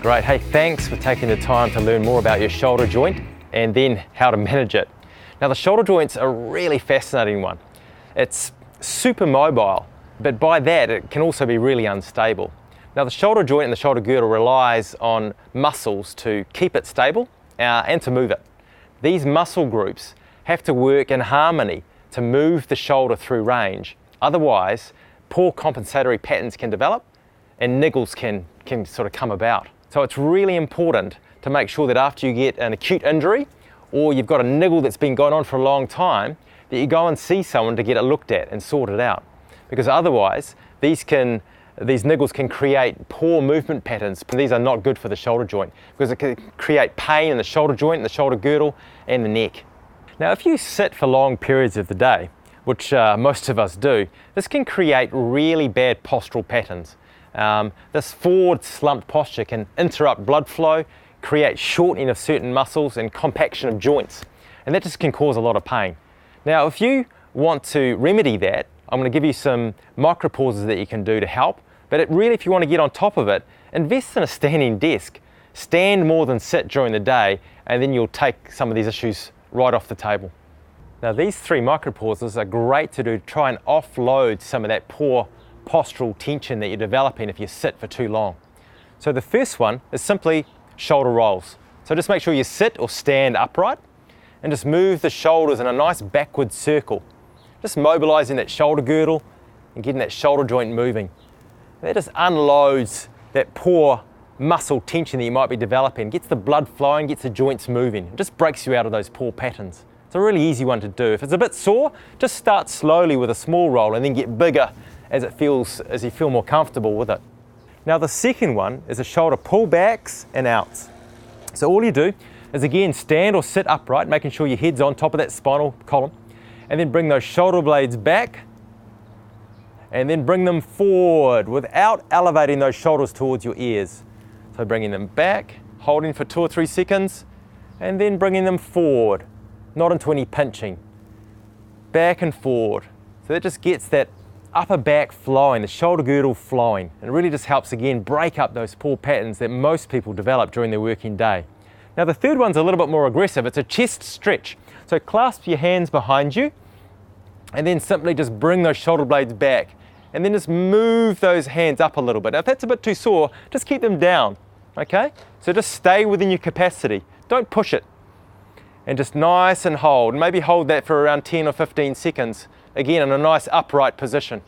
Great, hey, thanks for taking the time to learn more about your shoulder joint and then how to manage it. Now the shoulder joint's a really fascinating one. It's super mobile, but by that it can also be really unstable. Now the shoulder joint and the shoulder girdle relies on muscles to keep it stable and to move it. These muscle groups have to work in harmony to move the shoulder through range. Otherwise, poor compensatory patterns can develop and niggles can sort of come about. So it's really important to make sure that after you get an acute injury or you've got a niggle that's been going on for a long time, that you go and see someone to get it looked at and sorted out. Because otherwise, these niggles can create poor movement patterns. These are not good for the shoulder joint because it can create pain in the shoulder joint, the shoulder girdle and the neck. Now if you sit for long periods of the day, which most of us do, this can create really bad postural patterns. This forward slumped posture can interrupt blood flow, create shortening of certain muscles and compaction of joints, and that just can cause a lot of pain. Now if you want to remedy that, I'm going to give you some micro pauses that you can do to help, but if you want to get on top of it, invest in a standing desk. Stand more than sit during the day, and then you'll take some of these issues right off the table. Now these 3 micro pauses are great to do to try and offload some of that poor postural tension that you're developing if you sit for too long. So the first one is simply shoulder rolls. So just make sure you sit or stand upright and just move the shoulders in a nice backward circle. Just mobilizing that shoulder girdle and getting that shoulder joint moving. That just unloads that poor muscle tension that you might be developing, gets the blood flowing, gets the joints moving. It just breaks you out of those poor patterns. It's a really easy one to do. If it's a bit sore, just start slowly with a small roll and then get bigger as you feel more comfortable with it. Now the second one is a shoulder pullbacks and outs. So all you do is again stand or sit upright, making sure your head's on top of that spinal column, and then bring those shoulder blades back and then bring them forward without elevating those shoulders towards your ears. So bringing them back, holding for 2 or 3 seconds, and then bringing them forward, not into any pinching. Back and forward. So that just gets that upper back flowing, the shoulder girdle flowing, and it really just helps again break up those poor patterns that most people develop during their working day. Now the third one's a little bit more aggressive. It's a chest stretch. So clasp your hands behind you and then simply just bring those shoulder blades back and then just move those hands up a little bit. Now if that's a bit too sore, just keep them down, okay? So just stay within your capacity. Don't push it. And just nice and hold. Maybe hold that for around 10 or 15 seconds, again in a nice upright position.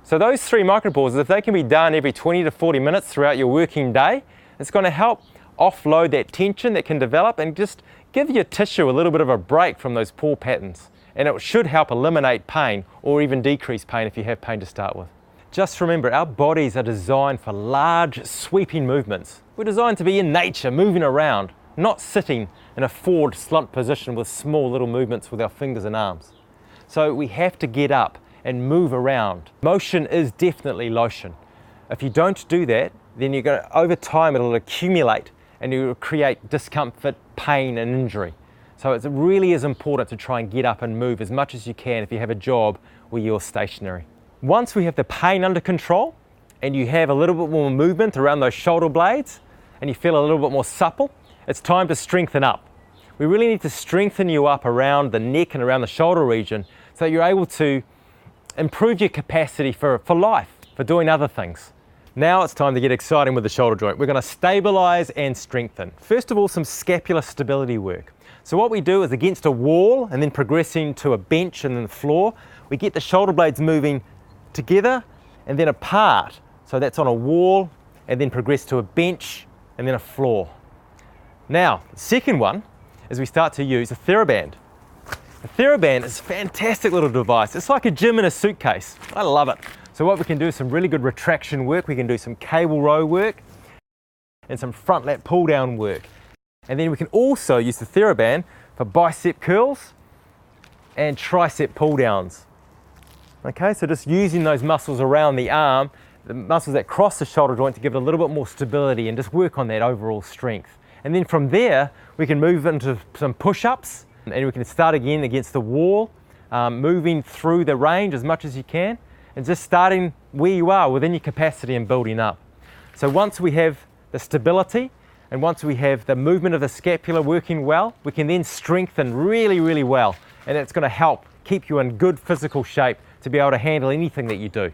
So those 3 micro pauses, if they can be done every 20 to 40 minutes throughout your working day, it's going to help offload that tension that can develop and just give your tissue a little bit of a break from those poor patterns. And it should help eliminate pain or even decrease pain if you have pain to start with. Just remember, our bodies are designed for large sweeping movements. We're designed to be in nature, moving around, not sitting in a forward slumped position with small little movements with our fingers and arms. So we have to get up and move around. Motion is definitely lotion. If you don't do that, then you're going to, over time it'll accumulate and you will create discomfort, pain and injury. So it really is important to try and get up and move as much as you can if you have a job where you're stationary. Once we have the pain under control and you have a little bit more movement around those shoulder blades and you feel a little bit more supple, it's time to strengthen up. We really need to strengthen you up around the neck and around the shoulder region so that you're able to improve your capacity for life, for doing other things. Now it's time to get exciting with the shoulder joint. We're going to stabilize and strengthen. First of all, some scapular stability work. So what we do is against a wall and then progressing to a bench and then the floor, we get the shoulder blades moving together and then apart. So that's on a wall and then progress to a bench and then a floor. Now, the second one is we start to use a TheraBand. A TheraBand is a fantastic little device. It's like a gym in a suitcase. I love it. So what we can do is some really good retraction work. We can do some cable row work and some front lat pull down work. And then we can also use the TheraBand for bicep curls and tricep pull downs. Okay, so just using those muscles around the arm, the muscles that cross the shoulder joint to give it a little bit more stability and just work on that overall strength. And then from there, we can move into some push-ups and we can start again against the wall, moving through the range as much as you can and just starting where you are within your capacity and building up. So once we have the the stability, and once we have the movement of the scapula working well, we can then strengthen really, really well, and it's going to help keep you in good physical shape to be able to handle anything that you do.